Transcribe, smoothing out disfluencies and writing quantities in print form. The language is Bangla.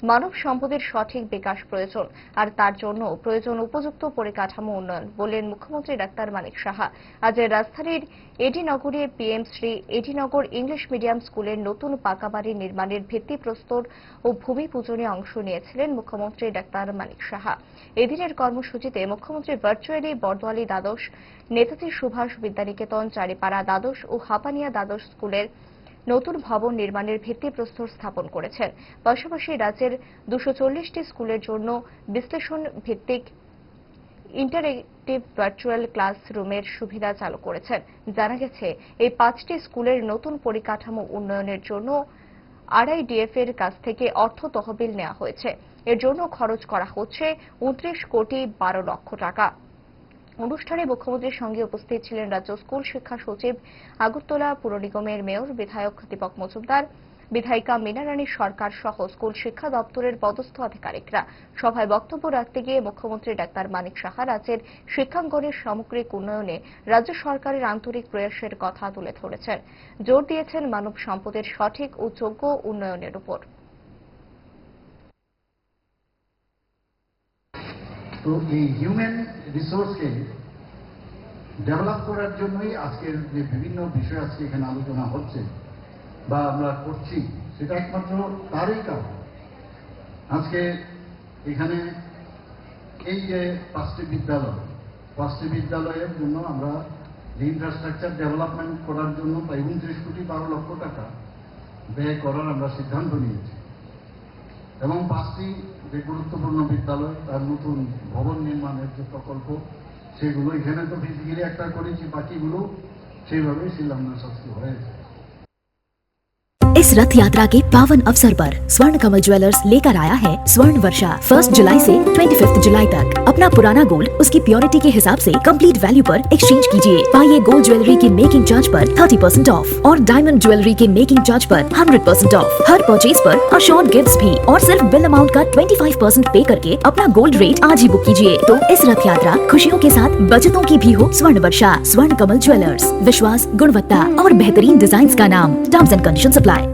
মানব সম্পদের সঠিক বিকাশ প্রয়োজন, আর তার জন্য প্রয়োজন উপযুক্ত পরিকাঠামো উন্নয়ন, বললেন মুখ্যমন্ত্রী ডাক্তার মানিক সাহা। আজ রাজধানীর এডিনগরে PM Shri AD Nagar English medium স্কুলের নতুন পাকা বাড়ি নির্মাণের ভিত্তিপ্রস্তর ও ভূমি পূজনে অংশ নিয়েছিলেন মুখ্যমন্ত্রী ডাক্তার মানিক সাহা। এদিনের কর্মসূচিতে মুখ্যমন্ত্রী ভার্চুয়ালি বরদোয়ালি দ্বাদশ, নেতাজি সুভাষ বিদ্যানিকেতন, চারিপাড়া দ্বাদশ ও হাপানিয়া দ্বাদশ স্কুলের নতুন ভবন নির্মাণের ভিত্তিপ্রস্তর স্থাপন করেছেন। পাশাপাশি রাজ্যের 240টি স্কুলের জন্য বিশ্লেষণ ভিত্তিক ইন্টারেক্টিভ ভার্চুয়াল ক্লাসরুমের সুবিধা চালু করেছেন। জানা গেছে, এই 5টি স্কুলের নতুন পরিকাঠামো উন্নয়নের জন্য আরআইডিএফ এর কাছ থেকে অর্থ তহবিল নেওয়া হয়েছে। এর জন্য খরচ করা হচ্ছে 29,12,00,000 টাকা। অনুষ্ঠানে মুখ্যমন্ত্রীর সঙ্গে উপস্থিত ছিলেন রাজ্য স্কুল শিক্ষা সচিব, আগরতলা পুর নিগমের মেয়র বিধায়ক দীপক মজুমদার, বিধায়িকা মীনা রানী সরকার সহ স্কুল শিক্ষা দপ্তরের পদস্থ আধিকারিকরা। সভায় বক্তব্য রাখতে গিয়ে মুখ্যমন্ত্রী ডাক্তার মানিক সাহা রাজ্যের শিক্ষাঙ্গনের সামগ্রিক উন্নয়নে রাজ্য সরকারের আন্তরিক প্রয়াসের কথা তুলে ধরেছেন। জোর দিয়েছেন মানব সম্পদের সঠিক ও যোগ্য উন্নয়নের উপর। তো এই হিউম্যান রিসোর্সকে ডেভেলপ করার জন্যই আজকের যে বিভিন্ন বিষয় আজকে এখানে আলোচনা হচ্ছে বা আমরা করছি, সেটা একমাত্র তারই কারণ। আজকে এখানে এই যে 5টি বিদ্যালয়ের জন্য আমরা যে ইনফ্রাস্ট্রাকচার ডেভেলপমেন্ট করার জন্য প্রায় 29,12,00,000 টাকা ব্যয় করার আমরা সিদ্ধান্ত নিয়েছি এবং 5টি যে গুরুত্বপূর্ণ বিদ্যালয় তার নতুন ভবন নির্মাণের যে প্রকল্প, সেগুলো এখানে তো ফিজিক্যালি একটা করেছি, বাকিগুলো সেইভাবে শিলান্যাস আজকে হয়েছে। इस रथ यात्रा के पावन अवसर पर स्वर्ण कमल ज्वेलर्स लेकर आया है स्वर्ण वर्षा। 1 जुलाई से 25 जुलाई तक अपना पुराना गोल्ड उसकी प्योरिटी के हिसाब से कंप्लीट वैल्यू पर एक्सचेंज कीजिए। पाइए गोल्ड ज्वेलरी के मेकिंग चार्ज पर 30% ऑफ और डायमंड ज्वेलरी के मेकिंग चार्ज पर 100% ऑफ। हर परचेज पर अशोर्ड गिफ्ट्स भी और सिर्फ बिल अमाउंट का 25% पे करके अपना गोल्ड रेट आज ही बुक कीजिए। तो इस रथ यात्रा खुशियों के साथ बचतों की भी हो स्वर्ण वर्षा। स्वर्ण कमल ज्वेलर्स, विश्वास, गुणवत्ता और बेहतरीन डिजाइन का नाम। Terms and conditions apply.